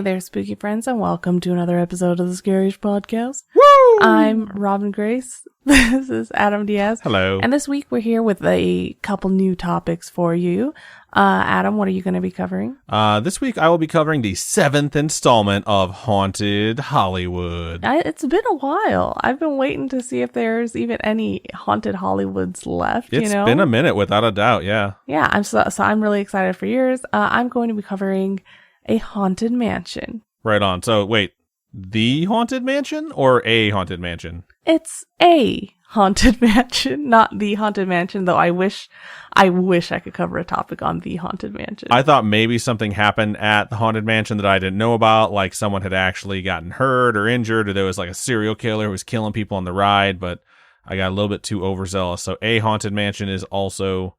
Hey there, spooky friends, and welcome to another episode of the Scaryish podcast. Woo! I'm Robin Grace. This is Adam Diaz. Hello. And this week we're here with a couple new topics for you. Adam, what are you going to be covering? This week I will be covering the 7th installment of Haunted Hollywood. It's been a while. I've been waiting to see if there's even any Haunted Hollywoods left. It's been a minute, without a doubt, yeah. Yeah, I'm really excited for yours. I'm going to be covering a haunted mansion. Right on. So, wait, the Haunted Mansion or a Haunted Mansion? It's a haunted mansion, not the Haunted Mansion, though I wish I could cover a topic on the Haunted Mansion. I thought maybe something happened at the Haunted Mansion that I didn't know about, like someone had actually gotten hurt or injured, or there was like a serial killer who was killing people on the ride, but I got a little bit too overzealous. So a Haunted Mansion is also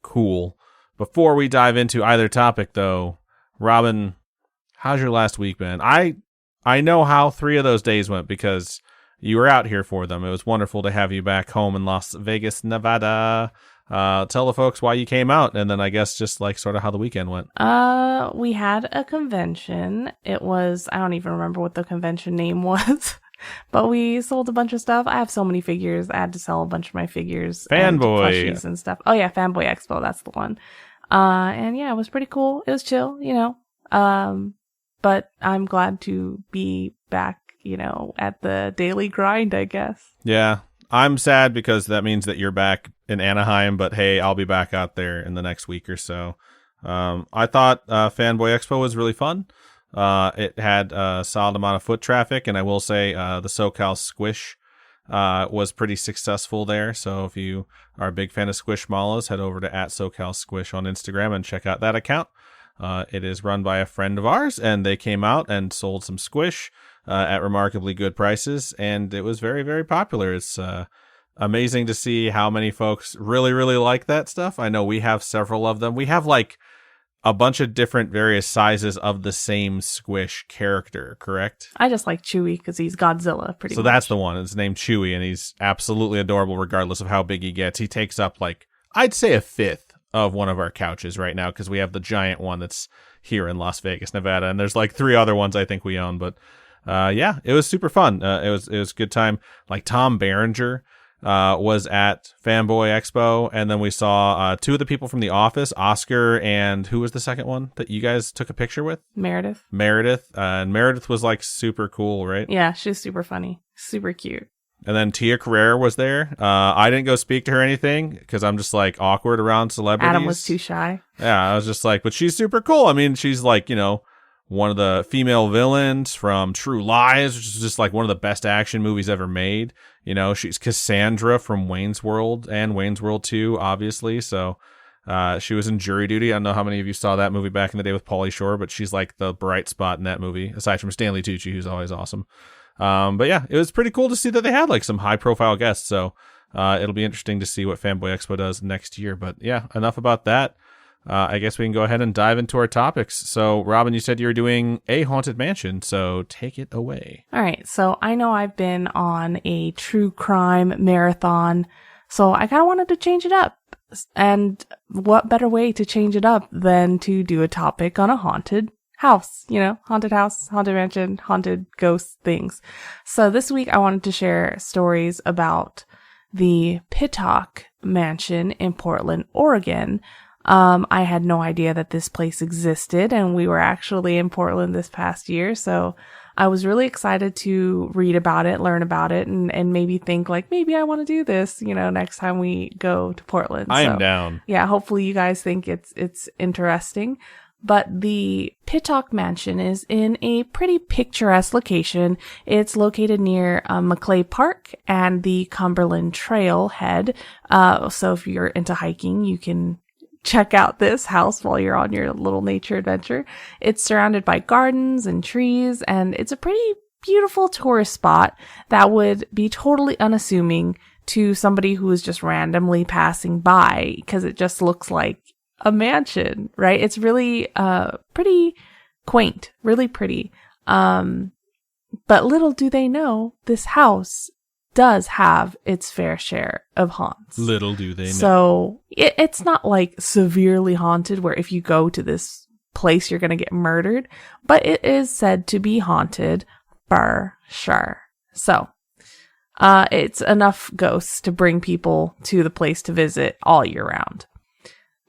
cool. Before we dive into either topic, though, Robin, how's your last week been? I know how 3 of those days went because you were out here for them. It was wonderful to have you back home in Las Vegas, Nevada. Tell the folks why you came out, and then I guess just like sort of how the weekend went. We had a convention. It was, I don't even remember what the convention name was, but we sold a bunch of stuff. I have so many figures. I had to sell a bunch of my figures. Fanboy. And plushies and stuff. Oh yeah, Fanboy Expo, that's the one. And yeah, it was pretty cool. It was chill, you know. But I'm glad to be back, you know, at the daily grind, I guess. Yeah, I'm sad because that means that you're back in Anaheim, but hey, I'll be back out there in the next week or so. I thought Fanboy Expo was really fun. It had a solid amount of foot traffic, and I will say the SoCal Squish was pretty successful there. So if you are a big fan of Squishmallows, head over to @SoCalSquish on Instagram and check out that account. It is run by a friend of ours, and they came out and sold some squish at remarkably good prices, and it was very, very popular. It's amazing to see how many folks really, really like that stuff. I know we have several of them. We have like a bunch of different various sizes of the same squish character, correct? I just like Chewy because he's Godzilla, pretty much. So that's the one. It's named Chewy, and he's absolutely adorable regardless of how big he gets. He takes up like, I'd say a fifth of one of our couches right now because we have the giant one that's here in Las Vegas, Nevada, and there's like 3 other ones I think we own. But yeah, it was super fun. It was a good time. Like Tom Berenger was at Fanboy Expo, and then we saw 2 of the people from The Office, Oscar, and who was the second one that you guys took a picture with? Meredith. And Meredith was like super cool, right? Yeah, she's super funny, super cute. And then Tia Carrere was there. I didn't go speak to her or anything because I'm just like awkward around celebrities. Adam was too shy. Yeah, I was just like, but she's super cool. I mean, she's like, you know, one of the female villains from True Lies, which is just like one of the best action movies ever made. You know, she's Cassandra from Wayne's World and Wayne's World 2, obviously. So she was in Jury Duty. I don't know how many of you saw that movie back in the day with Pauly Shore, but she's like the bright spot in that movie, aside from Stanley Tucci, who's always awesome. But yeah, it was pretty cool to see that they had like some high profile guests. So, it'll be interesting to see what Fanboy Expo does next year. But yeah, enough about that. I guess we can go ahead and dive into our topics. So Robin, you said you were doing a haunted mansion, so take it away. All right. So I know I've been on a true crime marathon, so I kind of wanted to change it up. And what better way to change it up than to do a topic on a haunted house, you know, haunted house, haunted mansion, haunted ghost things. So this week I wanted to share stories about the Pittock mansion in Portland, Oregon. I had no idea that this place existed, and we were actually in Portland this past year. So I was really excited to read about it, learn about it, and maybe think like, maybe I want to do this, you know, next time we go to Portland. I am down. Yeah. Hopefully you guys think it's interesting. But the Pittock Mansion is in a pretty picturesque location. It's located near Maclay Park and the Cumberland Trailhead. So if you're into hiking, you can check out this house while you're on your little nature adventure. It's surrounded by gardens and trees, and it's a pretty beautiful tourist spot that would be totally unassuming to somebody who is just randomly passing by because it just looks like a mansion, right? It's really pretty quaint, really pretty. But little do they know, this house does have its fair share of haunts. Little do they know. So it's not like severely haunted where if you go to this place you're going to get murdered, but it is said to be haunted for sure. So, it's enough ghosts to bring people to the place to visit all year round.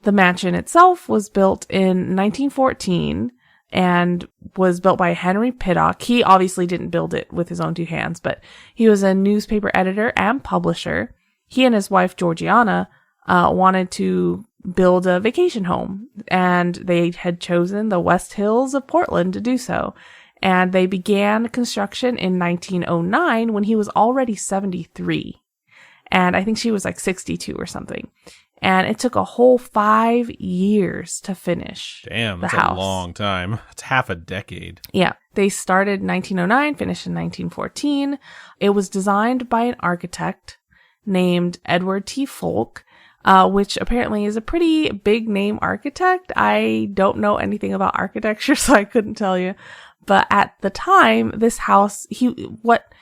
The mansion itself was built in 1914 and was built by Henry Pittock. He obviously didn't build it with his own two hands, but he was a newspaper editor and publisher. He and his wife, Georgiana, wanted to build a vacation home, and they had chosen the West Hills of Portland to do so. And they began construction in 1909 when he was already 73. And I think she was like 62 or something. And it took a whole 5 years to finish. Damn, that's a long time. It's half a decade. Yeah. They started in 1909, finished in 1914. It was designed by an architect named Edward T. Folk, which apparently is a pretty big name architect. I don't know anything about architecture, so I couldn't tell you. But at the time, this house, what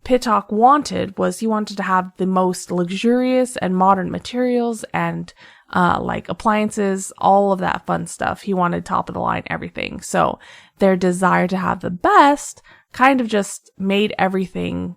Pittock wanted to have the most luxurious and modern materials and like appliances, all of that fun stuff. He wanted top of the line everything. So their desire to have the best kind of just made everything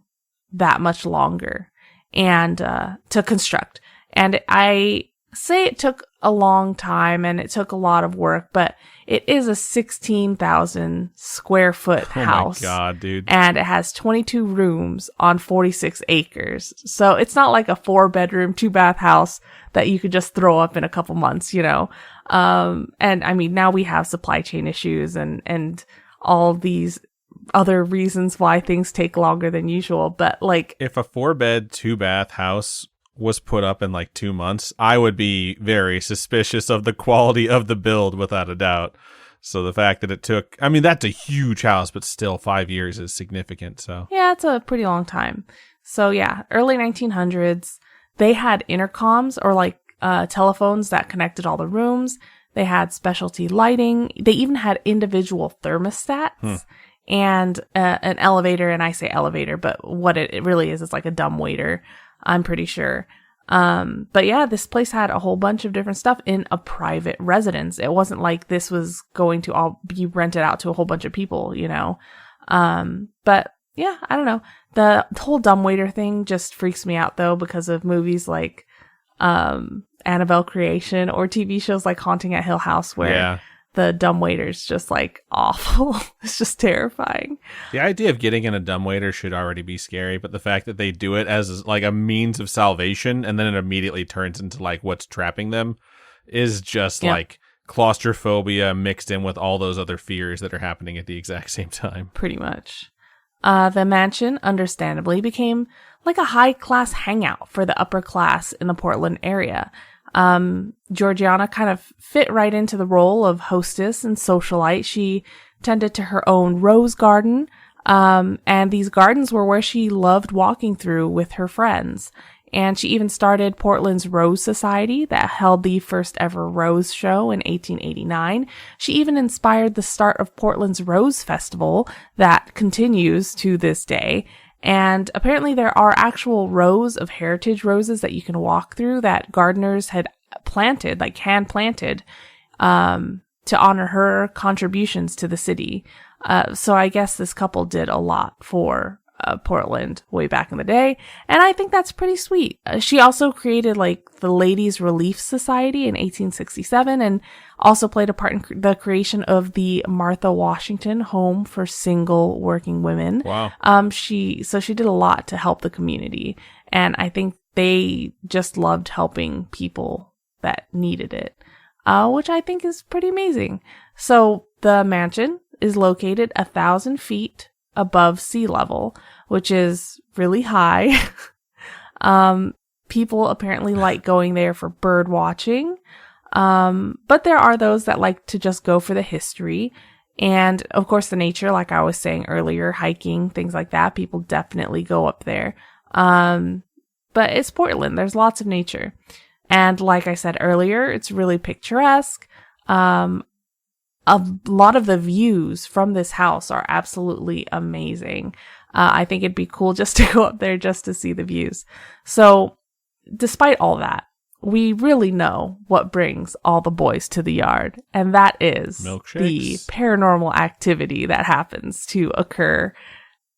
that much longer and to construct. And I say it took a long time and it took a lot of work, but it is a 16,000 square foot house. Oh my God, dude. And it has 22 rooms on 46 acres. So it's not like a 4-bedroom, 2-bath house that you could just throw up in a couple months, you know? And I mean, now we have supply chain issues and all these other reasons why things take longer than usual. But like, if a 4-bed, 2-bath house was put up in like 2 months, I would be very suspicious of the quality of the build without a doubt. So the fact that it took, I mean, that's a huge house, but still 5 years is significant. So yeah, it's a pretty long time. So yeah, early 1900s, they had intercoms or like telephones that connected all the rooms. They had specialty lighting. They even had individual thermostats and an elevator. And I say elevator, but what it really is like a dumbwaiter, I'm pretty sure. But yeah, this place had a whole bunch of different stuff in a private residence. It wasn't like this was going to all be rented out to a whole bunch of people, you know? But yeah, I don't know. The whole dumbwaiter thing just freaks me out though, because of movies like, Annabelle Creation or TV shows like Haunting at Hill House where the dumbwaiter's just like awful. It's just terrifying. The idea of getting in a dumbwaiter should already be scary, but the fact that they do it as like a means of salvation and then it immediately turns into like what's trapping them is just like claustrophobia mixed in with all those other fears that are happening at the exact same time. Pretty much. The mansion, understandably, became like a high-class hangout for the upper class in the Portland area. Georgiana kind of fit right into the role of hostess and socialite. She tended to her own rose garden, and these gardens were where she loved walking through with her friends. And she even started Portland's Rose Society that held the first ever rose show in 1889. She even inspired the start of Portland's Rose Festival that continues to this day. And apparently there are actual rows of heritage roses that you can walk through that gardeners had planted, like hand planted, to honor her contributions to the city. So I guess this couple did a lot for Portland way back in the day. And I think that's pretty sweet. She also created like the Ladies Relief Society in 1867 and also played a part in the creation of the Martha Washington Home for Single Working Women. Wow. She did a lot to help the community. And I think they just loved helping people that needed it, which I think is pretty amazing. So the mansion is located 1,000 feet above sea level, which is really high. People apparently like going there for bird watching. But there are those that like to just go for the history and of course the nature, like I was saying earlier, hiking, things like that. People definitely go up there. But it's Portland. There's lots of nature. And like I said earlier, it's really picturesque. A lot of the views from this house are absolutely amazing. I think it'd be cool just to go up there just to see the views. So despite all that, we really know what brings all the boys to the yard, and that is the paranormal activity that happens to occur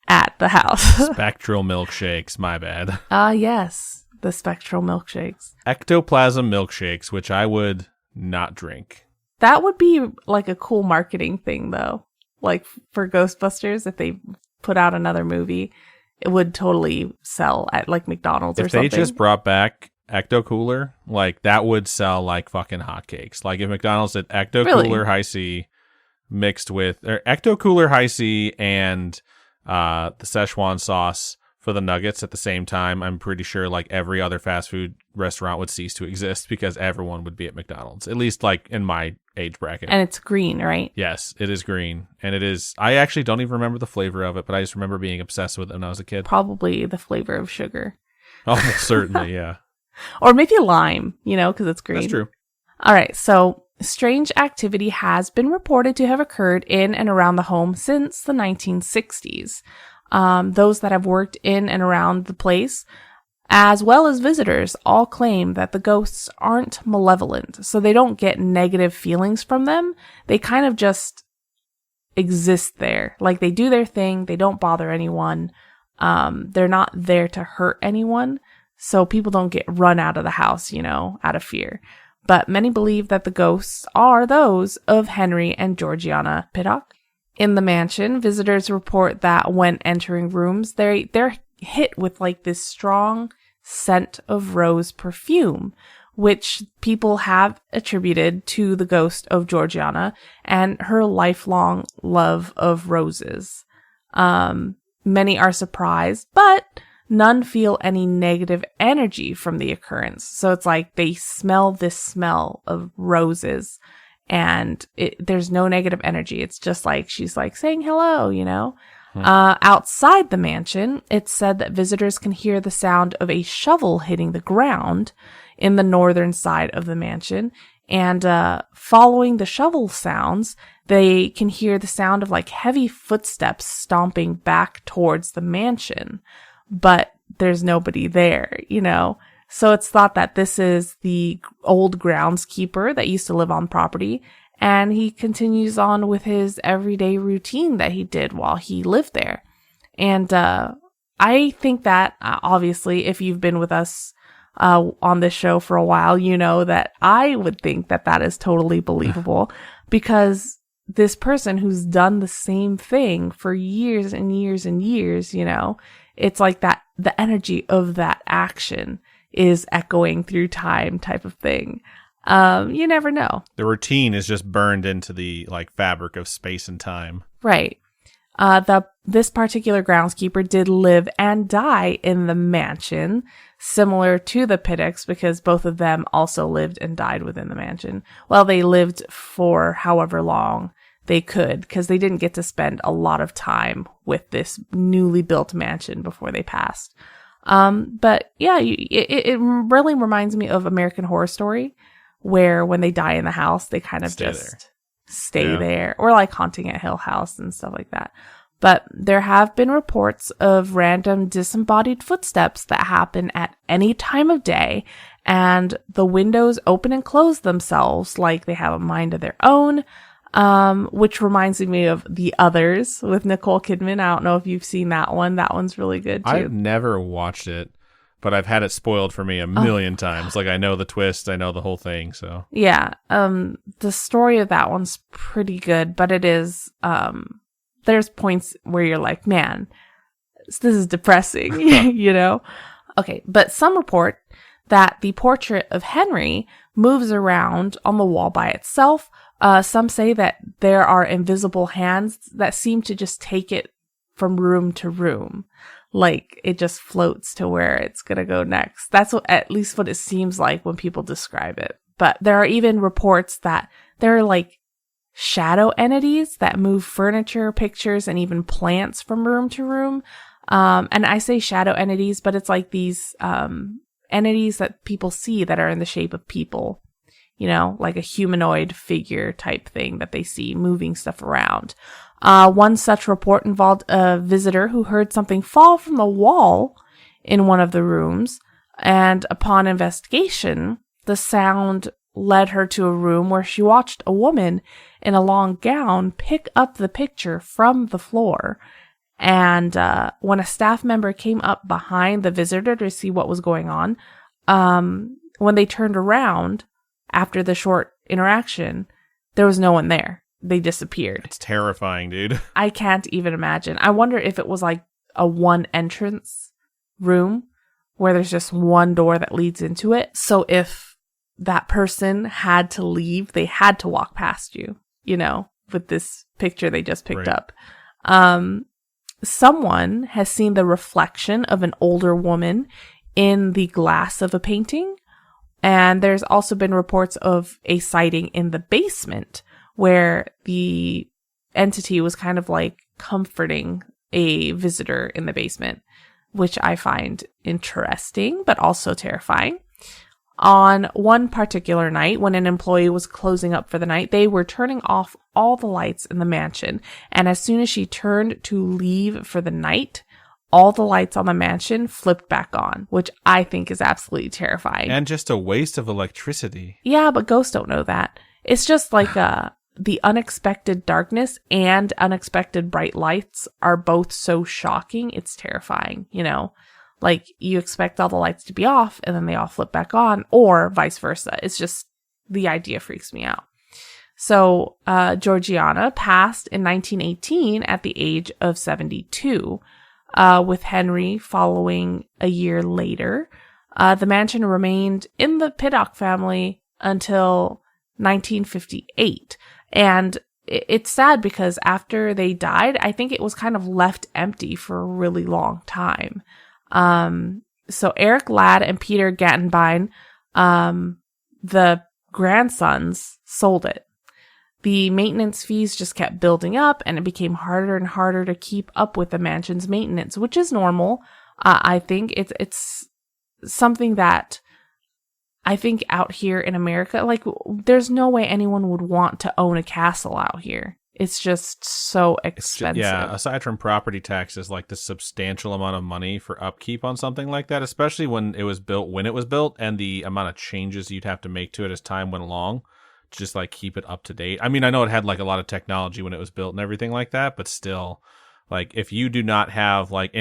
at the house. Spectral milkshakes, my bad. Yes, the spectral milkshakes. Ectoplasm milkshakes, which I would not drink. That would be like a cool marketing thing, though. Like for Ghostbusters, if they put out another movie, it would totally sell at like McDonald's or something. If they just brought back Ecto Cooler, like that would sell like fucking hotcakes. Like if McDonald's did Ecto Cooler High C mixed with or Ecto Cooler High C and the Szechuan sauce for the nuggets at the same time, I'm pretty sure like every other fast food restaurant would cease to exist because everyone would be at McDonald's, at least like in my age bracket. And it's green, right? Yes, it is green. And it is, I actually don't even remember the flavor of it, but I just remember being obsessed with it when I was a kid. Probably the flavor of sugar. Oh, certainly, yeah. Or maybe lime, because it's green. That's true. All right, so strange activity has been reported to have occurred in and around the home since the 1960s. Those that have worked in and around the place, as well as visitors, all claim that the ghosts aren't malevolent, so they don't get negative feelings from them. They kind of just exist there. Like, they do their thing, they don't bother anyone. They're not there to hurt anyone, so people don't get run out of the house, out of fear. But many believe that the ghosts are those of Henry and Georgiana Pittock. In the mansion, visitors report that when entering rooms, they're hit with like this strong scent of rose perfume, which people have attributed to the ghost of Georgiana and her lifelong love of roses. Many are surprised, but none feel any negative energy from the occurrence. So it's like they smell this smell of roses. And there's no negative energy. It's just like she's like saying hello, Outside the mansion, it's said that visitors can hear the sound of a shovel hitting the ground in the northern side of the mansion. And following the shovel sounds, they can hear the sound of like heavy footsteps stomping back towards the mansion. But there's nobody there, So it's thought that this is the old groundskeeper that used to live on property, and he continues on with his everyday routine that he did while he lived there. And I think that, obviously, if you've been with us on this show for a while, you know that I would think that that is totally believable because this person who's done the same thing for years and years and years, it's like that the energy of that action is echoing through time type of thing. You never know. The routine is just burned into the like fabric of space and time. Right. This particular groundskeeper did live and die in the mansion, similar to the Pittocks, because both of them also lived and died within the mansion. Well, they lived for however long they could, because they didn't get to spend a lot of time with this newly built mansion before they passed. But yeah, it really reminds me of American Horror Story, where when they die in the house, they kind of stay there, or like Haunting at Hill House and stuff like that. But there have been reports of random disembodied footsteps that happen at any time of day, and the windows open and close themselves like they have a mind of their own. Which reminds me of The Others with Nicole Kidman. I don't know if you've seen that one. That one's really good too. I've never watched it, but I've had it spoiled for me a million times. Like I know the twist, I know the whole thing. So yeah, the story of that one's pretty good, but it is there's points where you're like, man, this is depressing, Okay, but some report that the portrait of Henry moves around on the wall by itself. Some say that there are invisible hands that seem to just take it from room to room. Like it just floats to where it's going to go next. That's at least what it seems like when people describe it. But there are even reports that there are like shadow entities that move furniture, pictures, and even plants from room to room. And I say shadow entities, but it's like these entities that people see that are in the shape of people. Like a humanoid figure type thing that they see moving stuff around. One such report involved a visitor who heard something fall from the wall in one of the rooms. And upon investigation, the sound led her to a room where she watched a woman in a long gown pick up the picture from the floor. And when a staff member came up behind the visitor to see what was going on, when they turned around after the short interaction, there was no one there. They disappeared. It's terrifying, dude. I can't even imagine. I wonder if it was like a one entrance room where there's just one door that leads into it. So if that person had to leave, they had to walk past you, with this picture they just picked up. Someone has seen the reflection of an older woman in the glass of a painting. And there's also been reports of a sighting in the basement where the entity was kind of like comforting a visitor in the basement, which I find interesting, but also terrifying. On one particular night, when an employee was closing up for the night, they were turning off all the lights in the mansion. And as soon as she turned to leave for the night, all the lights on the mansion flipped back on, which I think is absolutely terrifying. And just a waste of electricity. Yeah, but ghosts don't know that. It's just like the unexpected darkness and unexpected bright lights are both so shocking. It's terrifying, Like, you expect all the lights to be off, and then they all flip back on, or vice versa. It's just, the idea freaks me out. So, Georgiana passed in 1918 at the age of 72, with Henry following a year later. The mansion remained in the Pittock family until 1958. And it's sad because after they died, I think it was kind of left empty for a really long time. So Eric Ladd and Peter Gattenbein, the grandsons, sold it. The maintenance fees just kept building up, and it became harder and harder to keep up with the mansion's maintenance, which is normal. I think it's something that I think out here in America, like, there's no way anyone would want to own a castle out here. It's just so expensive. Aside from property taxes, like the substantial amount of money for upkeep on something like that, especially when it was built, and the amount of changes you'd have to make to it as time went along, to just like keep it up to date. I mean, I know it had like a lot of technology when it was built and everything like that, but still, like, if you do not have like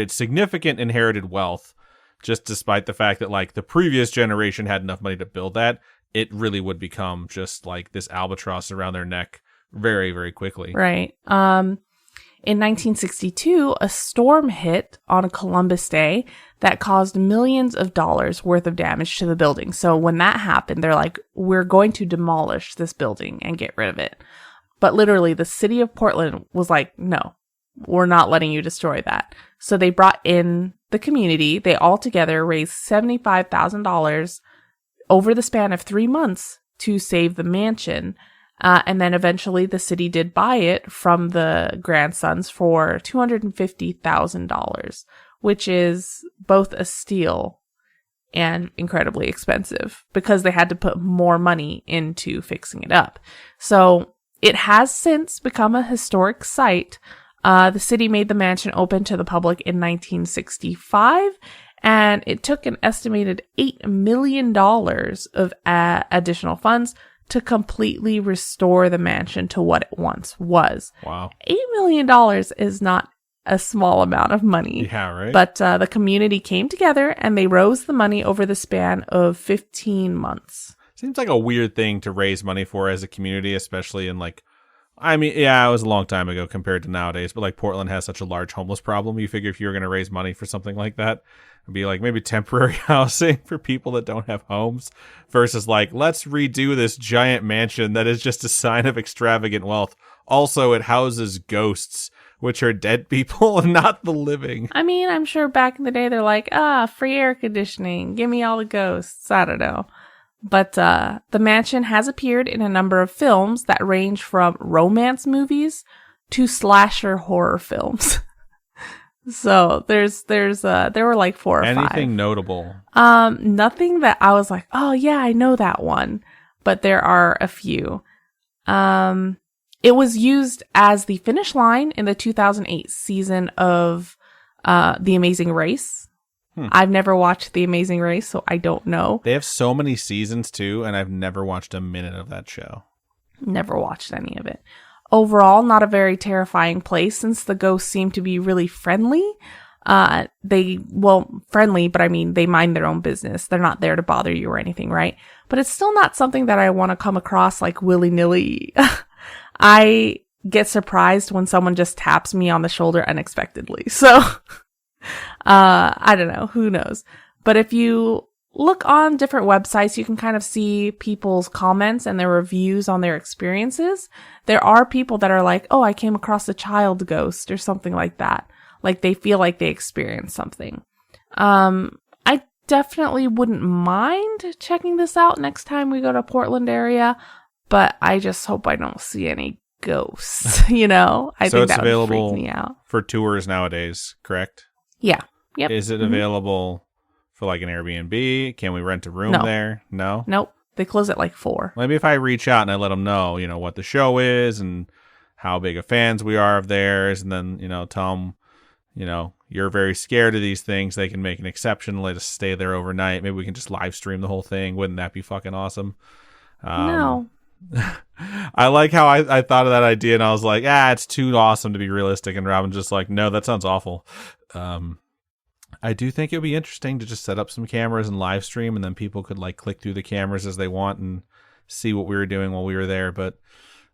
significant inherited wealth, just despite the fact that like the previous generation had enough money to build that, it really would become just like this albatross around their neck very, very quickly. Right. In 1962, a storm hit on Columbus Day that caused millions of dollars worth of damage to the building. So when that happened, they're like, we're going to demolish this building and get rid of it. But literally, the city of Portland was like, no, we're not letting you destroy that. So they brought in the community. They all together raised $75,000 over the span of 3 months to save the mansion. And then eventually the city did buy it from the grandsons for $250,000, which is both a steal and incredibly expensive because they had to put more money into fixing it up. So it has since become a historic site. The city made the mansion open to the public in 1965, and it took an estimated $8 million of additional funds to completely restore the mansion to what it once was. Wow. $8 million is not a small amount of money. Yeah, right? But the community came together and they rose the money over the span of 15 months. Seems like a weird thing to raise money for as a community, especially in like, I mean, yeah, it was a long time ago compared to nowadays, but like Portland has such a large homeless problem. You figure if you were going to raise money for something like that, it'd be like maybe temporary housing for people that don't have homes versus like, let's redo this giant mansion that is just a sign of extravagant wealth. Also, it houses ghosts, which are dead people, not the living. I mean, I'm sure back in the day, they're like, free air conditioning. Give me all the ghosts. I don't know. But the mansion has appeared in a number of films that range from romance movies to slasher horror films. So there were like 4 or 5. Anything notable? Nothing that I was like, oh yeah, I know that one. But there are a few. It was used as the finish line in the 2008 season of The Amazing Race. I've never watched The Amazing Race, so I don't know. They have so many seasons too, and I've never watched a minute of that show. Never watched any of it. Overall, not a very terrifying place since the ghosts seem to be really friendly. Friendly, but I mean, they mind their own business. They're not there to bother you or anything, right? But it's still not something that I want to come across like willy-nilly. I get surprised when someone just taps me on the shoulder unexpectedly. So, I don't know. Who knows? But if you look on different websites, you can kind of see people's comments and their reviews on their experiences. There are people that are like, oh, I came across a child ghost or something like that. Like they feel like they experienced something. I definitely wouldn't mind checking this out next time we go to Portland area, but I just hope I don't see any ghosts, I so think it's that available would freak me out. for tours nowadays, correct? Yeah. Yep. Is it available for like an Airbnb? Can we rent a room there? No? Nope. They close at like 4. Maybe if I reach out and I let them know, what the show is and how big of fans we are of theirs, and then, tell them, you're very scared of these things. They can make an exception, let us stay there overnight. Maybe we can just live stream the whole thing. Wouldn't that be fucking awesome? No. I like how I thought of that idea and I was like, it's too awesome to be realistic. And Robin's just like, no, that sounds awful. I do think it would be interesting to just set up some cameras and live stream, and then people could like click through the cameras as they want and see what we were doing while we were there. But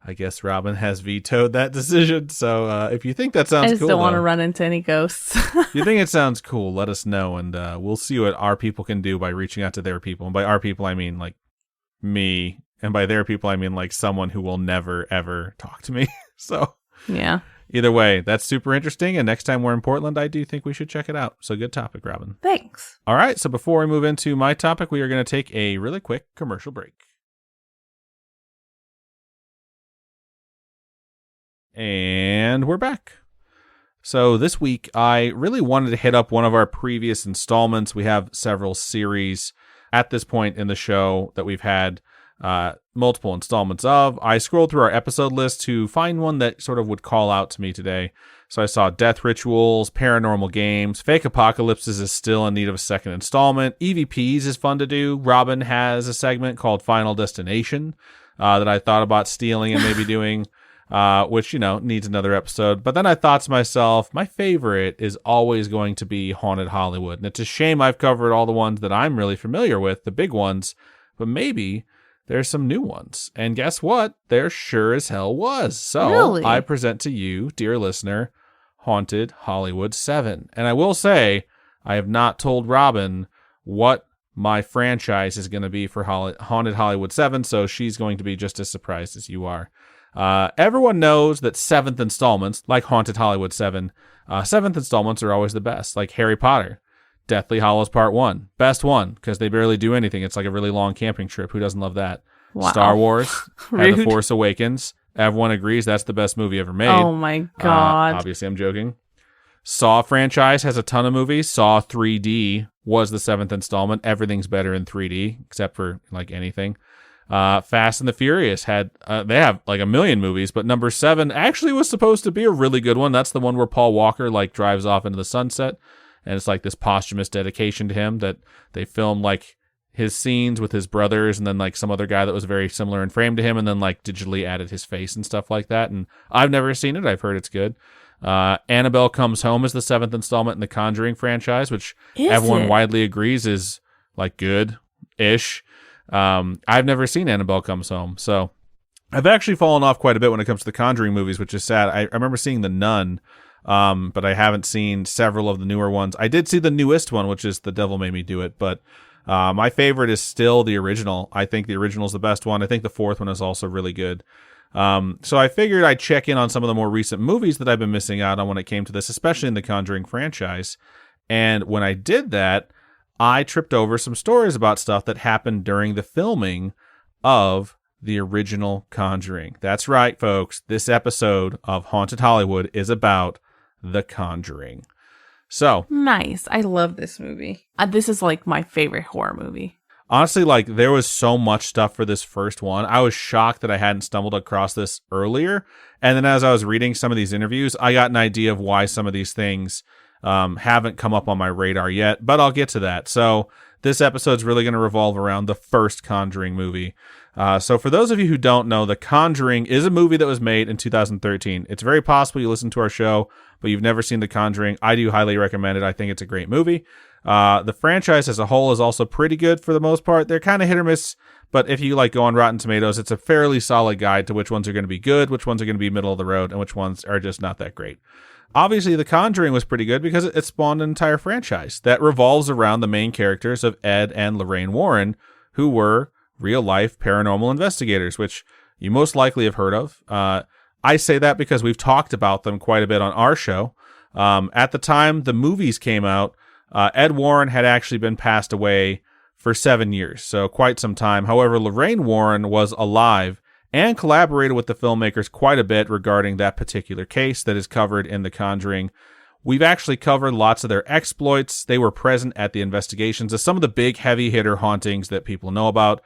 I guess Robin has vetoed that decision. So if you think that sounds cool, I just don't want to run into any ghosts. If you think it sounds cool, let us know, and we'll see what our people can do by reaching out to their people. And by our people, I mean like me, and by their people, I mean like someone who will never ever talk to me. So yeah. Either way, that's super interesting. And next time we're in Portland, I do think we should check it out. So good topic, Robin. Thanks. All right. So before we move into my topic, we are going to take a really quick commercial break. And we're back. So this week, I really wanted to hit up one of our previous installments. We have several series at this point in the show that we've had multiple installments of. I scrolled through our episode list to find one that sort of would call out to me today. So I saw Death Rituals, Paranormal Games, Fake Apocalypses is still in need of a second installment. EVPs is fun to do. Robin has a segment called Final Destination that I thought about stealing and maybe doing. Which, needs another episode. But then I thought to myself, my favorite is always going to be Haunted Hollywood. And it's a shame I've covered all the ones that I'm really familiar with, the big ones, but maybe there's some new ones. And guess what? There sure as hell was. So really? I present to you, dear listener, Haunted Hollywood 7. And I will say, I have not told Robin what my franchise is going to be for Haunted Hollywood 7, so she's going to be just as surprised as you are. Everyone knows that 7th installments, like Haunted Hollywood 7, 7th installments are always the best, like Harry Potter, Deathly Hallows Part 1, best one, because they barely do anything. It's like a really long camping trip. Who doesn't love that? Wow. Star Wars, had The Force Awakens. Everyone agrees that's the best movie ever made. Oh my God. Obviously, I'm joking. Saw franchise has a ton of movies. Saw 3D was the 7th installment. Everything's better in 3D, except for like anything. Fast and the Furious had they have like a million movies, but number 7 actually was supposed to be a really good one. That's the one where Paul Walker like drives off into the sunset, and it's like this posthumous dedication to him that they filmed like his scenes with his brothers and then like some other guy that was very similar in frame to him, and then like digitally added his face and stuff like that. And I've never seen it. I've heard it's good. Annabelle Comes Home is the 7th installment in the Conjuring franchise, which everyone widely agrees is like good-ish. I've never seen Annabelle Comes Home, so I've actually fallen off quite a bit when it comes to the Conjuring movies, which is sad. I remember seeing The Nun, but I haven't seen several of the newer ones. I did see the newest one, which is The Devil Made Me Do It, but my favorite is still the original. I think the original is the best one. I think the 4th one is also really good. So I figured I'd check in on some of the more recent movies that I've been missing out on when it came to this, especially in the Conjuring franchise. And when I did that, I tripped over some stories about stuff that happened during the filming of the original Conjuring. That's right, folks. This episode of Haunted Hollywood is about The Conjuring. So nice. I love this movie. This is like my favorite horror movie. Honestly, like there was so much stuff for this first one. I was shocked that I hadn't stumbled across this earlier. And then as I was reading some of these interviews, I got an idea of why some of these things haven't come up on my radar yet, but I'll get to that. So this episode's really going to revolve around the first Conjuring movie. So for those of you who don't know, The Conjuring is a movie that was made in 2013. It's very possible you listen to our show, but you've never seen The Conjuring. I do highly recommend it. I think it's a great movie. The franchise as a whole is also pretty good for the most part. They're kind of hit or miss, but if you go on Rotten Tomatoes, it's a fairly solid guide to which ones are going to be good, which ones are going to be middle of the road, and which ones are just not that great. Obviously, The Conjuring was pretty good because it spawned an entire franchise that revolves around the main characters of Ed and Lorraine Warren, who were real-life paranormal investigators, which you most likely have heard of. I say that because we've talked about them quite a bit on our show. At the time the movies came out, Ed Warren had actually been passed away for 7 years, so quite some time. However, Lorraine Warren was alive and collaborated with the filmmakers quite a bit regarding that particular case that is covered in The Conjuring. We've actually covered lots of their exploits. They were present at the investigations of some of the big heavy hitter hauntings that people know about.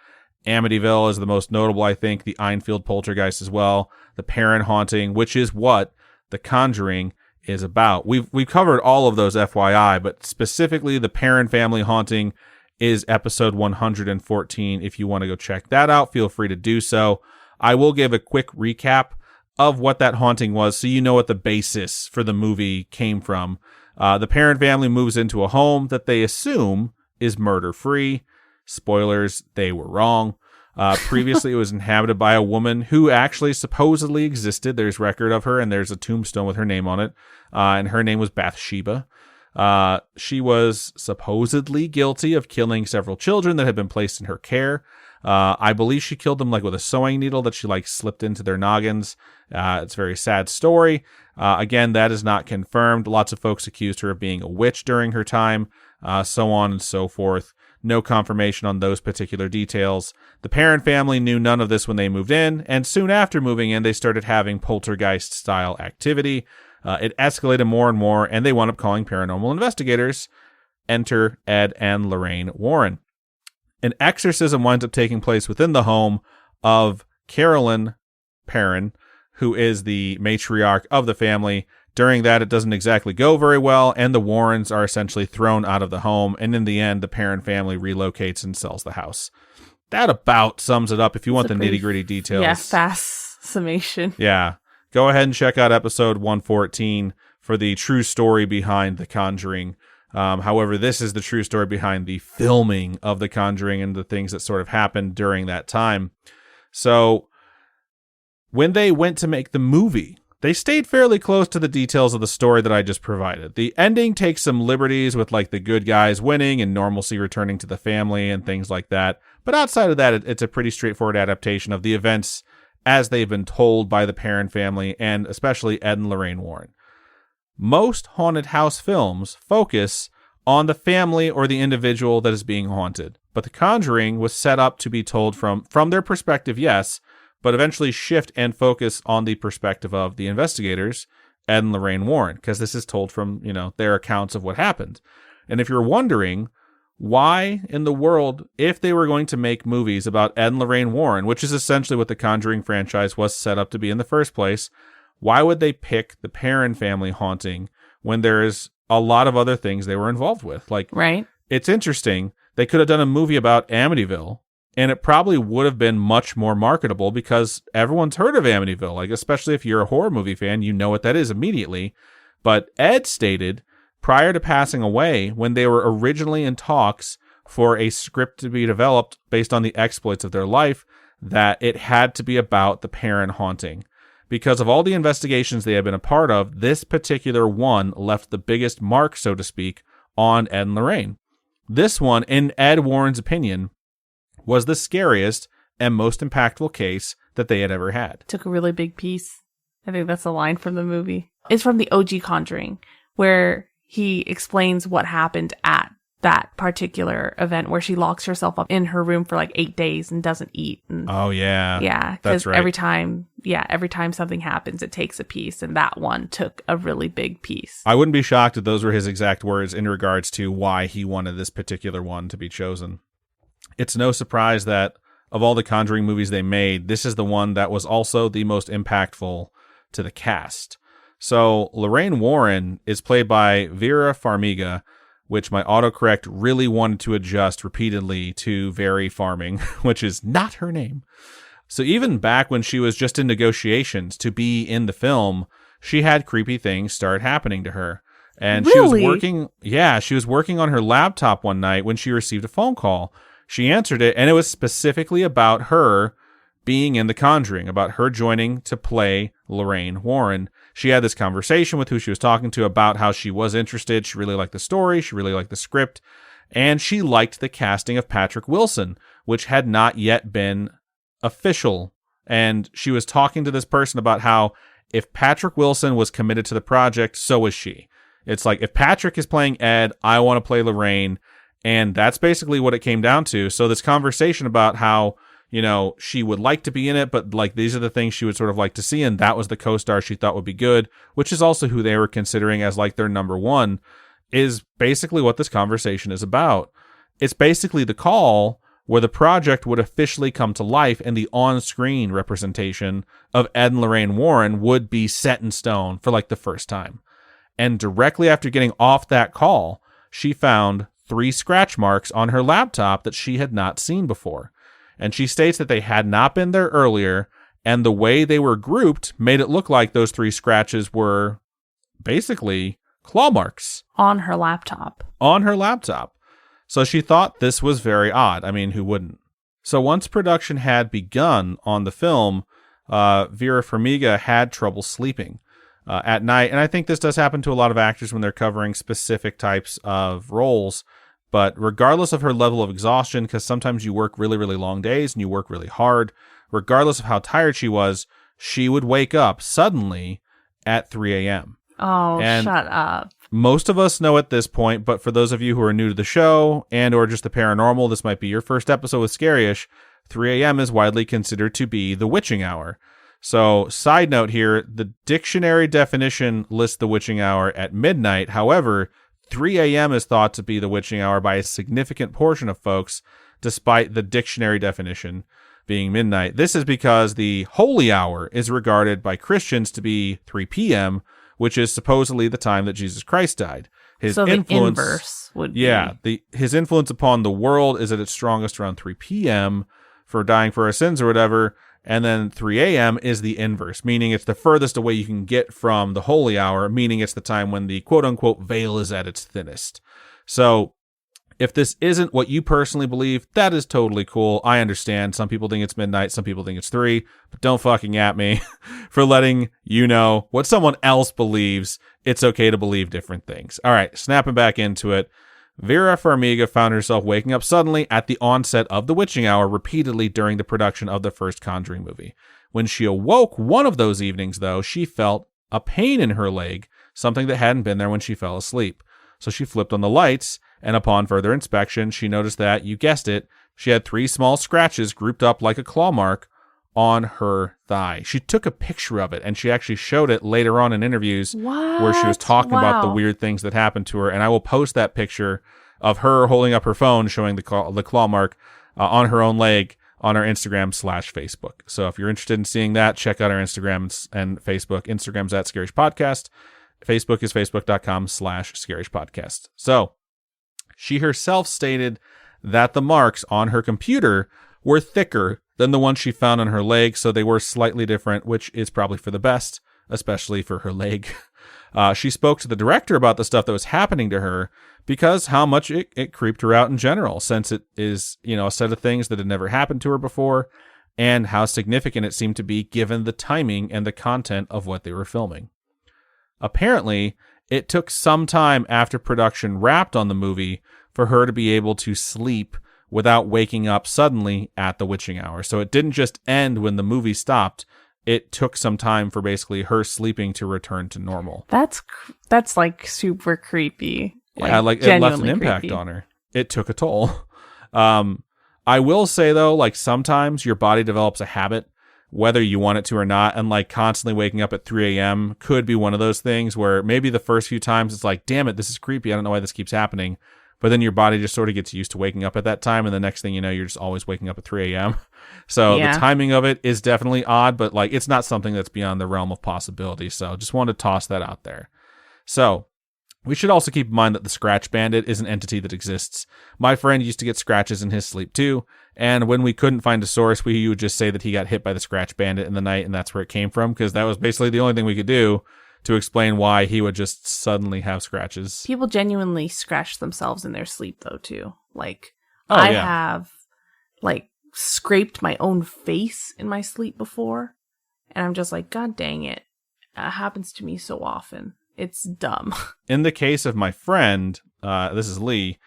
Amityville is the most notable, I think, the Enfield poltergeist as well, the Perron haunting, which is what The Conjuring is about. We've covered all of those FYI, but specifically the Perron family haunting is episode 114. If you want to go check that out, feel free to do so. I will give a quick recap of what that haunting was so you know what the basis for the movie came from. The Perron family moves into a home that they assume is murder-free. Spoilers, they were wrong. Previously, it was inhabited by a woman who actually supposedly existed. There's record of her, and there's a tombstone with her name on it. And her name was Bathsheba. She was supposedly guilty of killing several children that had been placed in her care. I believe she killed them with a sewing needle that she slipped into their noggins. It's a very sad story. Again, that is not confirmed. Lots of folks accused her of being a witch during her time, so on and so forth. No confirmation on those particular details. The Perron family knew none of this when they moved in, and soon after moving in, they started having poltergeist-style activity. It escalated more and more, and they wound up calling paranormal investigators. Enter Ed and Lorraine Warren. An exorcism winds up taking place within the home of Carolyn Perron, who is the matriarch of the family. During that, it doesn't exactly go very well, and the Warrens are essentially thrown out of the home, and in the end, the Perron family relocates and sells the house. That about sums it up if you want the nitty-gritty details. Yeah, fast summation. Yeah. Go ahead and check out episode 114 for the true story behind The Conjuring. However, this is the true story behind the filming of The Conjuring and the things that sort of happened during that time. So, when they went to make the movie, they stayed fairly close to the details of the story that I just provided. The ending takes some liberties with the good guys winning and normalcy returning to the family and things like that. But outside of that, it's a pretty straightforward adaptation of the events as they've been told by the Perron family and especially Ed and Lorraine Warren. Most haunted house films focus on the family or the individual that is being haunted. But The Conjuring was set up to be told from their perspective, yes, but eventually shift and focus on the perspective of the investigators, Ed and Lorraine Warren, because this is told from, their accounts of what happened. And if you're wondering why in the world, if they were going to make movies about Ed and Lorraine Warren, which is essentially what the Conjuring franchise was set up to be in the first place, why would they pick the Perron family haunting when there's a lot of other things they were involved with? Right. It's interesting. They could have done a movie about Amityville, and it probably would have been much more marketable because everyone's heard of Amityville. Especially if you're a horror movie fan, you know what that is immediately. But Ed stated prior to passing away, when they were originally in talks for a script to be developed based on the exploits of their life, that it had to be about the Perron haunting. Because of all the investigations they had been a part of, this particular one left the biggest mark, so to speak, on Ed and Lorraine. This one, in Ed Warren's opinion, was the scariest and most impactful case that they had ever had. Took a really big piece. I think that's a line from the movie. It's from the OG Conjuring, where he explains what happened at that particular event where she locks herself up in her room for 8 days and doesn't eat. And oh, yeah. Yeah. That's right. every time something happens, it takes a piece. And that one took a really big piece. I wouldn't be shocked if those were his exact words in regards to why he wanted this particular one to be chosen. It's no surprise that of all the Conjuring movies they made, this is the one that was also the most impactful to the cast. So Lorraine Warren is played by Vera Farmiga, which my autocorrect really wanted to adjust repeatedly to Very Farming, which is not her name. So even back when she was just in negotiations to be in the film, she had creepy things start happening to her. And really? she was working on her laptop one night when she received a phone call. She answered it, and it was specifically about her being in The Conjuring, about her joining to play Lorraine Warren. She had this conversation with who she was talking to about how she was interested. She really liked the story. She really liked the script. And she liked the casting of Patrick Wilson, which had not yet been official. And she was talking to this person about how if Patrick Wilson was committed to the project, so was she. It's like, if Patrick is playing Ed, I want to play Lorraine. And that's basically what it came down to. So this conversation about how, you know, she would like to be in it, but like these are the things she would sort of like to see. And that was the co-star she thought would be good, which is also who they were considering as like their number one, is basically what this conversation is about. It's basically the call where the project would officially come to life and the on-screen representation of Ed and Lorraine Warren would be set in stone for like the first time. And directly after getting off that call, she found 3 scratch marks on her laptop that she had not seen before. And she states that they had not been there earlier, and the way they were grouped made it look like those 3 scratches were basically claw marks. On her laptop. On her laptop. So she thought this was very odd. I mean, who wouldn't? So once production had begun on the film, Vera Farmiga had trouble sleeping at night. And I think this does happen to a lot of actors when they're covering specific types of roles. But regardless of her level of exhaustion, because sometimes you work really, really long days and you work really hard, regardless of how tired she was, she would wake up suddenly at 3 a.m. Oh, and shut up. Most of us know at this point, but for those of you who are new to the show and or just the paranormal, this might be your first episode with Scaryish, 3 a.m. is widely considered to be the witching hour. So, side note here, the dictionary definition lists the witching hour at midnight. However, 3 a.m. is thought to be the witching hour by a significant portion of folks, despite the dictionary definition being midnight. This is because the holy hour is regarded by Christians to be 3 p.m., which is supposedly the time that Jesus Christ died. So the inverse would be. Yeah, his influence upon the world is at its strongest around 3 p.m. for dying for our sins or whatever, and then 3 a.m. is the inverse, meaning it's the furthest away you can get from the holy hour, meaning it's the time when the quote-unquote veil is at its thinnest. So if this isn't what you personally believe, that is totally cool. I understand. Some people think it's midnight, some people think it's 3, but don't fucking at me for letting you know what someone else believes. It's okay to believe different things. All right, snapping back into it. Vera Farmiga found herself waking up suddenly at the onset of the witching hour repeatedly during the production of the first Conjuring movie. When she awoke one of those evenings, though, she felt a pain in her leg, something that hadn't been there when she fell asleep. So she flipped on the lights, and upon further inspection, she noticed that, you guessed it, she had 3 small scratches grouped up like a claw mark on her thigh. She took a picture of it, and she actually showed it later on in interviews where she was talking about the weird things that happened to her. And I will post that picture of her holding up her phone showing the claw mark on her own leg on our Instagram/Facebook. So if you're interested in seeing that, check out our Instagram and Facebook. Instagram's at Scaryish Podcast. Facebook is facebook.com/Scaryish Podcast. So she herself stated that the marks on her computer were thicker than the ones she found on her leg, so they were slightly different, which is probably for the best, especially for her leg. She spoke to the director about the stuff that was happening to her because how much it creeped her out in general, since it is, you know, a set of things that had never happened to her before, and how significant it seemed to be given the timing and the content of what they were filming. Apparently, it took some time after production wrapped on the movie for her to be able to sleep without waking up suddenly at the witching hour. So it didn't just end when the movie stopped. It took some time for basically her sleeping to return to normal. That's like super creepy. Yeah, like it left an impact on her. It took a toll. I will say though, like sometimes your body develops a habit, whether you want it to or not, and like constantly waking up at 3 a.m. could be one of those things where maybe the first few times it's like, damn it, this is creepy. I don't know why this keeps happening. but then your body just sort of gets used to waking up at that time, and the next thing you know, you're just always waking up at 3 a.m. So the timing of it is definitely odd, but like it's not something that's beyond the realm of possibility. So just wanted to toss that out there. So we should also keep in mind that the Scratch Bandit is an entity that exists. My friend used to get scratches in his sleep too, and when we couldn't find a source, we would just say that he got hit by the Scratch Bandit in the night, and that's where it came from, because that was basically the only thing we could do to explain why he would just suddenly have scratches. People genuinely scratch themselves in their sleep, though, too. Like, I have, like, scraped my own face in my sleep before, and I'm just like, God dang it. It happens to me so often. It's dumb. In the case of my friend, this is Lee,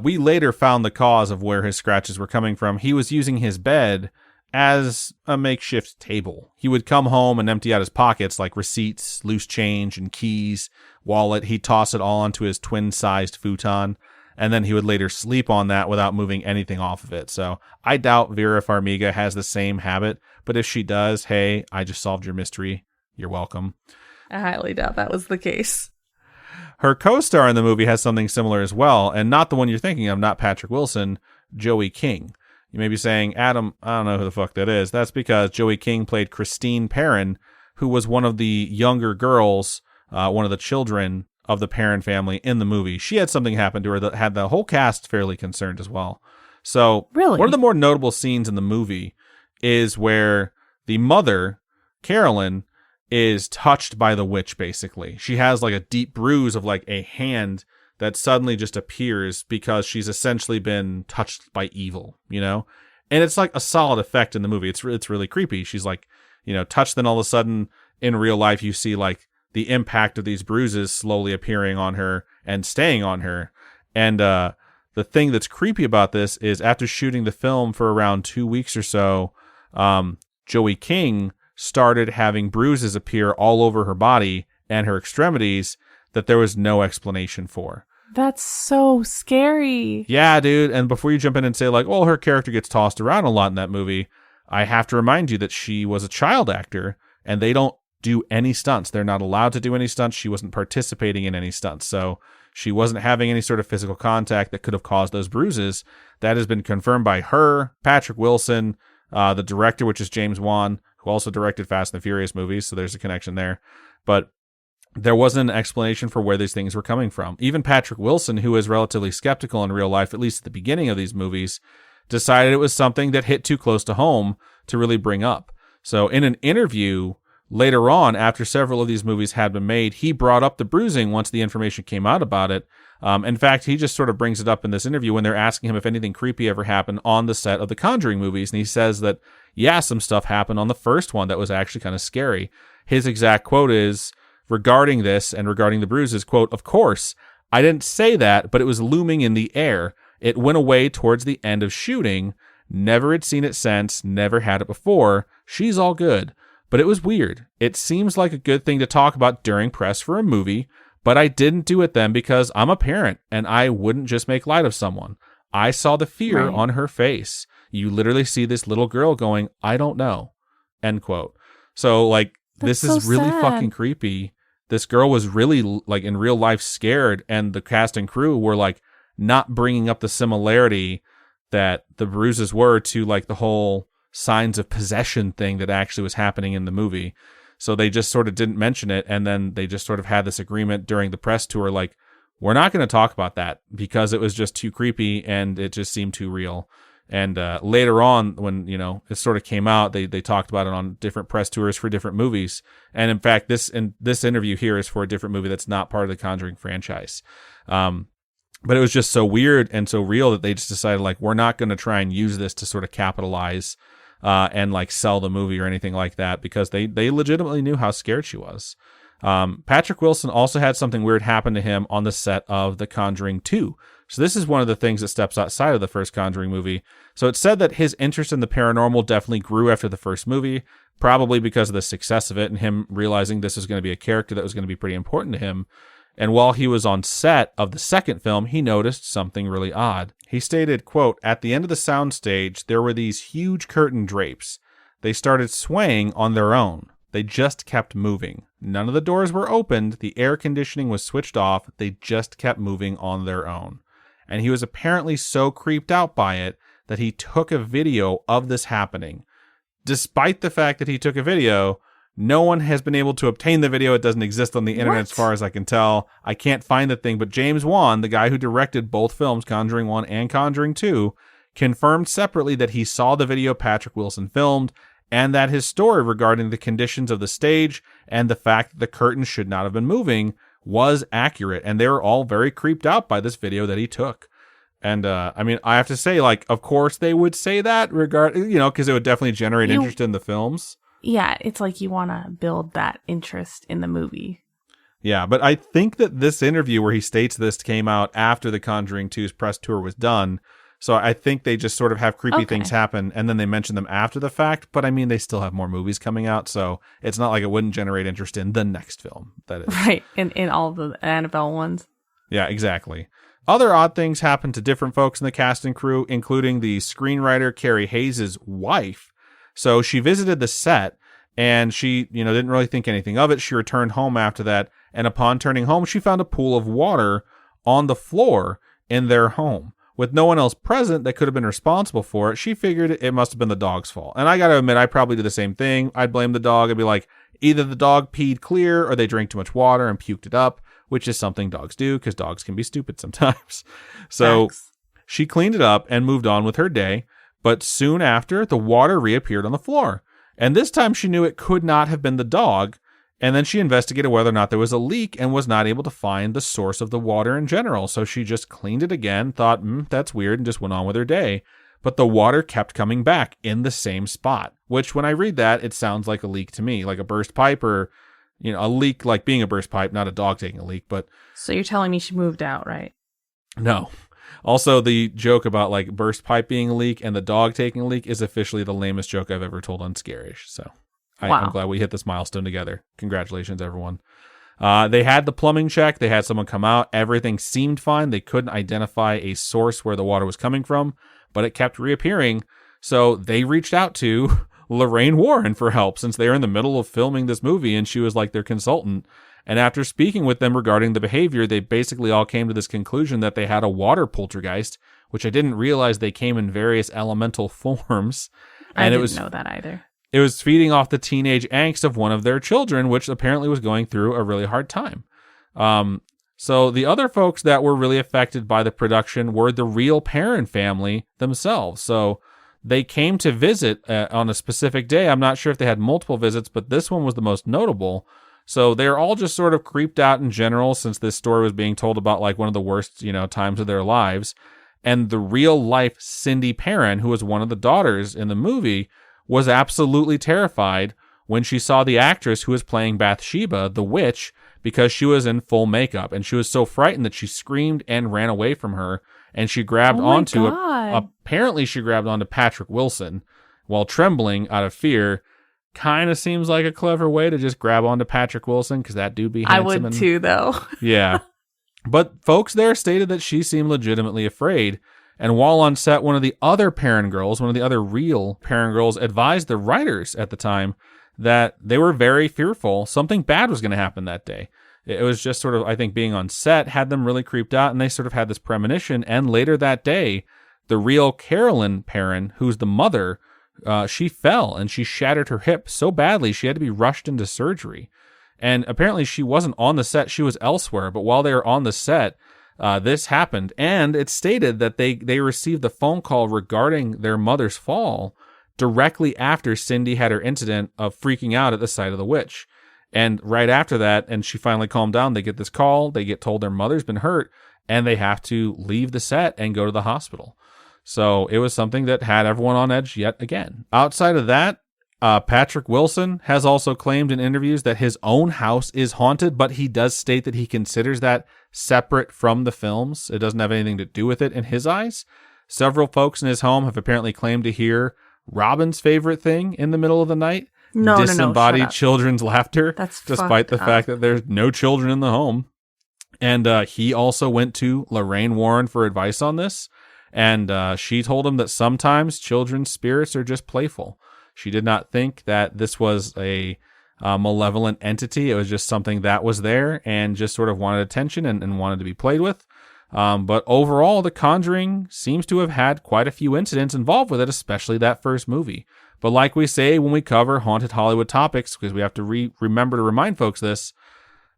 we later found the cause of where his scratches were coming from. He was using his bed as a makeshift table. He would come home and empty out his pockets, like receipts, loose change, and keys, wallet. He'd toss it all onto his twin-sized futon, and then he would later sleep on that without moving anything off of it. So I doubt Vera Farmiga has the same habit, but if she does, hey, I just solved your mystery. You're welcome. I highly doubt that was the case. Her co-star in the movie has something similar as well, and not the one you're thinking of, not Patrick Wilson, Joey King. You may be saying, Adam, I don't know who the fuck that is. That's because Joey King played Christine Perrin, who was one of the younger girls, one of the children of the Perrin family in the movie. She had something happen to her that had the whole cast fairly concerned as well. So really? One of the more notable scenes in the movie is where the mother, Carolyn, is touched by the witch, basically. She has like a deep bruise of like a hand that suddenly just appears because she's essentially been touched by evil, you know? And it's like a solid effect in the movie. It's really creepy. She's like, you know, touched, then all of a sudden in real life you see like the impact of these bruises slowly appearing on her and staying on her. And the thing that's creepy about this is after shooting the film for around 2 weeks or so, Joey King started having bruises appear all over her body and her extremities that there was no explanation for. That's so scary. Yeah, dude. And before you jump in and say like, well, her character gets tossed around a lot in that movie, I have to remind you that she was a child actor and they don't do any stunts. They're not allowed to do any stunts. She wasn't participating in any stunts. So she wasn't having any sort of physical contact that could have caused those bruises. That has been confirmed by her, Patrick Wilson, the director, which is James Wan, who also directed Fast and the Furious movies. So there's a connection there. But there wasn't an explanation for where these things were coming from. Even Patrick Wilson, who is relatively skeptical in real life, at least at the beginning of these movies, decided it was something that hit too close to home to really bring up. So in an interview later on, after several of these movies had been made, he brought up the bruising once the information came out about it. In fact, he just sort of brings it up in this interview when they're asking him if anything creepy ever happened on the set of the Conjuring movies. And he says that, yeah, some stuff happened on the first one that was actually kind of scary. His exact quote is, regarding this and regarding the bruises, quote, "Of course, I didn't say that, but it was looming in the air. It went away towards the end of shooting. Never had seen it since, never had it before. She's all good. But it was weird. It seems like a good thing to talk about during press for a movie, but I didn't do it then because I'm a parent and I wouldn't just make light of someone. I saw the fear on her face. You literally see this little girl going, I don't know," end quote. So like, this is really fucking creepy. This girl was really like in real life scared, and the cast and crew were like not bringing up the similarity that the bruises were to like the whole signs of possession thing that actually was happening in the movie. So they just sort of didn't mention it. And then they just sort of had this agreement during the press tour, like, we're not going to talk about that because it was just too creepy and it just seemed too real. And later on, when, you know, it sort of came out, they talked about it on different press tours for different movies. And in fact, this interview here is for a different movie that's not part of the Conjuring franchise. But it was just so weird and so real that they just decided, like, we're not going to try and use this to sort of capitalize and like sell the movie or anything like that, because they legitimately knew how scared she was. Patrick Wilson also had something weird happen to him on the set of The Conjuring 2. So this is one of the things that steps outside of the first Conjuring movie. So it's said that his interest in the paranormal definitely grew after the first movie, probably because of the success of it and him realizing this was going to be a character that was going to be pretty important to him. And while he was on set of the second film, he noticed something really odd. He stated, quote, "At the end of the soundstage, there were these huge curtain drapes. They started swaying on their own. They just kept moving. None of the doors were opened. The air conditioning was switched off. They just kept moving on their own." and he was apparently so creeped out by it that he took a video of this happening. Despite the fact that he took a video, no one has been able to obtain the video. It doesn't exist on the internet as far as I can tell. I can't find the thing, but James Wan, the guy who directed both films, Conjuring 1 and Conjuring 2, confirmed separately that he saw the video Patrick Wilson filmed and that his story regarding the conditions of the stage and the fact that the curtains should not have been moving was accurate. And they were all very creeped out by this video that he took. And, I mean, I have to say, like, of course they would say that because it would definitely generate interest in the films. Yeah, it's like you want to build that interest in the movie. Yeah, but I think that this interview where he states this came out after the Conjuring 2's press tour was done. So I think they just sort of have creepy things happen, and then they mention them after the fact. But I mean, they still have more movies coming out, so it's not like it wouldn't generate interest in the next film. That is right, in all the Annabelle ones. Yeah, exactly. Other odd things happened to different folks in the cast and crew, including the screenwriter Carrie Hayes' wife. So she visited the set, and she, didn't really think anything of it. She returned home after that, and upon turning home, she found a pool of water on the floor in their home. With no one else present that could have been responsible for it, she figured it must have been the dog's fault. And I gotta admit, I probably do the same thing. I'd blame the dog. I'd be like, either the dog peed clear or they drank too much water and puked it up, which is something dogs do because dogs can be stupid sometimes. So she cleaned it up and moved on with her day. But soon after, the water reappeared on the floor. And this time she knew it could not have been the dog. And then she investigated whether or not there was a leak and was not able to find the source of the water in general. So she just cleaned it again, thought, that's weird, and just went on with her day. But the water kept coming back in the same spot, which when I read that, it sounds like a leak to me, like a burst pipe or, a leak like being a burst pipe, not a dog taking a leak. But so you're telling me she moved out, right? No. Also, the joke about like burst pipe being a leak and the dog taking a leak is officially the lamest joke I've ever told on Scaryish. So I'm glad we hit this milestone together. Congratulations, everyone. They had the plumbing check. They had someone come out. Everything seemed fine. They couldn't identify a source where the water was coming from, but it kept reappearing. So they reached out to Lorraine Warren for help since they were in the middle of filming this movie and she was like their consultant. And after speaking with them regarding the behavior, they basically all came to this conclusion that they had a water poltergeist, which I didn't realize they came in various elemental forms. And I didn't know that either. It was feeding off the teenage angst of one of their children, which apparently was going through a really hard time. So the other folks that were really affected by the production were the real Perron family themselves. So they came to visit on a specific day. I'm not sure if they had multiple visits, but this one was the most notable. So they're all just sort of creeped out in general since this story was being told about like one of the worst, times of their lives. And the real life Cindy Perron, who was one of the daughters in the movie, was absolutely terrified when she saw the actress who was playing Bathsheba, the witch, because she was in full makeup. And she was so frightened that she screamed and ran away from her. And she grabbed apparently she grabbed onto Patrick Wilson while trembling out of fear. Kind of seems like a clever way to just grab onto Patrick Wilson because that dude be handsome. I would too, though. Yeah. But folks there stated that she seemed legitimately afraid. And while on set, one of the other real Perron girls advised the writers at the time that they were very fearful something bad was going to happen that day. It was just sort of, I think, being on set had them really creeped out, and they sort of had this premonition. And later that day, the real Carolyn Perron, who's the mother, she fell and she shattered her hip so badly she had to be rushed into surgery. And apparently she wasn't on the set, she was elsewhere. But while they were on the set, this happened, and it's stated that they received a phone call regarding their mother's fall directly after Cindy had her incident of freaking out at the sight of the witch. And right after that, and she finally calmed down, they get this call, they get told their mother's been hurt, and they have to leave the set and go to the hospital. So it was something that had everyone on edge yet again. Outside of that, Patrick Wilson has also claimed in interviews that his own house is haunted, but he does state that he considers that separate from the films. It doesn't have anything to do with it in his eyes. Several folks in his home have apparently claimed to hear Robin's favorite thing in the middle of the night. Disembodied children's laughter. That's despite the fact that there's no children in the home. And he also went to Lorraine Warren for advice on this. And she told him that sometimes children's spirits are just playful. She did not think that this was a malevolent entity. It was just something that was there and just sort of wanted attention and wanted to be played with. But overall, The Conjuring seems to have had quite a few incidents involved with it, especially that first movie. But like we say when we cover haunted Hollywood topics, because we have to remember to remind folks this,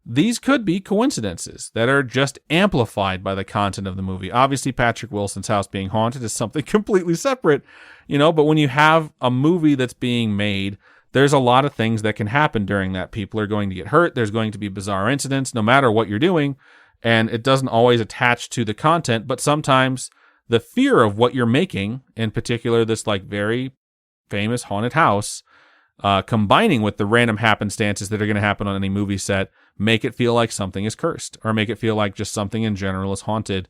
these could be coincidences that are just amplified by the content of the movie. Obviously, Patrick Wilson's house being haunted is something completely separate, but when you have a movie that's being made, there's a lot of things that can happen during that. People are going to get hurt. There's going to be bizarre incidents, no matter what you're doing. And it doesn't always attach to the content, but sometimes the fear of what you're making, in particular, this very famous haunted house, combining with the random happenstances that are going to happen on any movie set, make it feel like something is cursed, or make it feel like just something in general is haunted.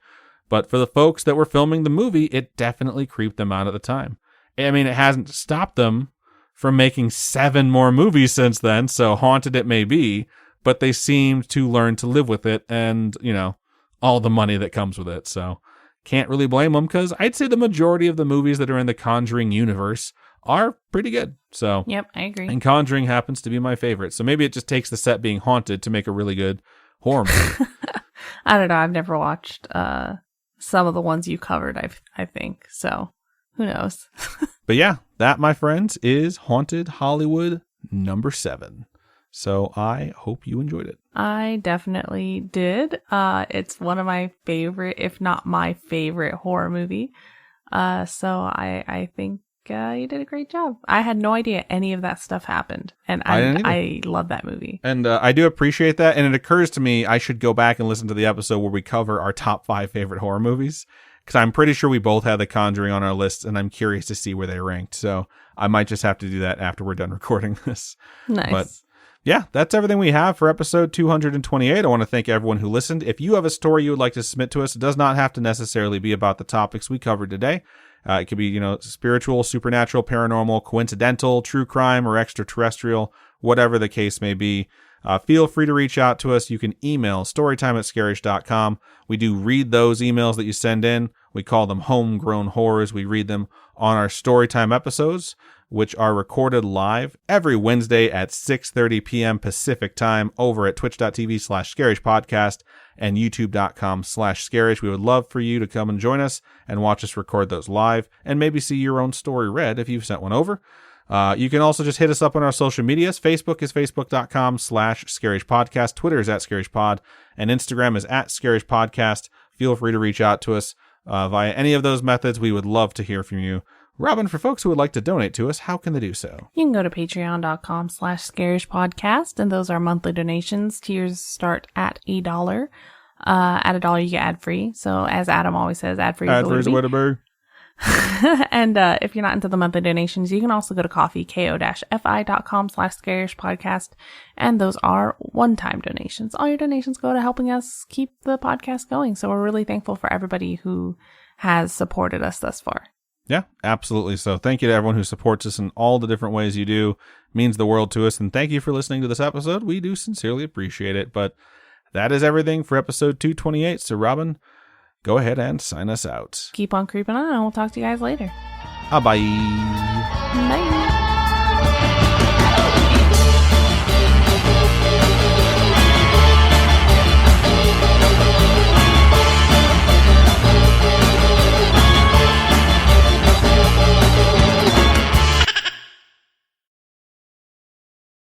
But for the folks that were filming the movie, it definitely creeped them out at the time. I mean, it hasn't stopped them from making 7 more movies since then, so haunted it may be, but they seemed to learn to live with it and, all the money that comes with it. So can't really blame them, because I'd say the majority of the movies that are in the Conjuring universe are pretty good. So yep, I agree. And Conjuring happens to be my favorite. So maybe it just takes the set being haunted to make a really good horror movie. I don't know. I've never watched some of the ones you covered, I think. So who knows? But yeah, that, my friends, is Haunted Hollywood number 7. So I hope you enjoyed it. I definitely did. It's one of my favorite, if not my favorite, horror movie. So I think you did a great job. I had no idea any of that stuff happened, and I love that movie. And I do appreciate that. And it occurs to me I should go back and listen to the episode where we cover our top 5 favorite horror movies, because I'm pretty sure we both had The Conjuring on our list, and I'm curious to see where they ranked. So I might just have to do that after we're done recording this. Nice. But yeah, that's everything we have for episode 228. I want to thank everyone who listened. If you have a story you would like to submit to us, it does not have to necessarily be about the topics we covered today. It could be, spiritual, supernatural, paranormal, coincidental, true crime, or extraterrestrial, whatever the case may be. Feel free to reach out to us. You can email storytime@scaryish.com. We do read those emails that you send in. We call them homegrown horrors. We read them on our Storytime episodes, which are recorded live every Wednesday at 6:30 p.m. Pacific time over at twitch.tv/Scaryish podcast and youtube.com/Scaryish. We would love for you to come and join us and watch us record those live and maybe see your own story read if you've sent one over. You can also just hit us up on our social medias. Facebook is facebook.com/Scaryish podcast. Twitter is @ScarayishPod, and Instagram is @ScarayishPodcast. Feel free to reach out to us via any of those methods. We would love to hear from you. Robin, for folks who would like to donate to us, how can they do so? You can go to patreon.com/ScarayishPodcast, and those are monthly donations. Tiers start at $1. At $1, you get ad-free. So as Adam always says, ad-free is the way to be. And if you're not into the monthly donations, you can also go to coffee, ko-fi.com/ScarayishPodcast, and those are one-time donations. All your donations go to helping us keep the podcast going. So we're really thankful for everybody who has supported us thus far. Yeah, absolutely. So thank you to everyone who supports us in all the different ways you do. It means the world to us. And thank you for listening to this episode. We do sincerely appreciate it. But that is everything for episode 228. So Robin, go ahead and sign us out. Keep on creeping on, and we'll talk to you guys later. Bye. Bye.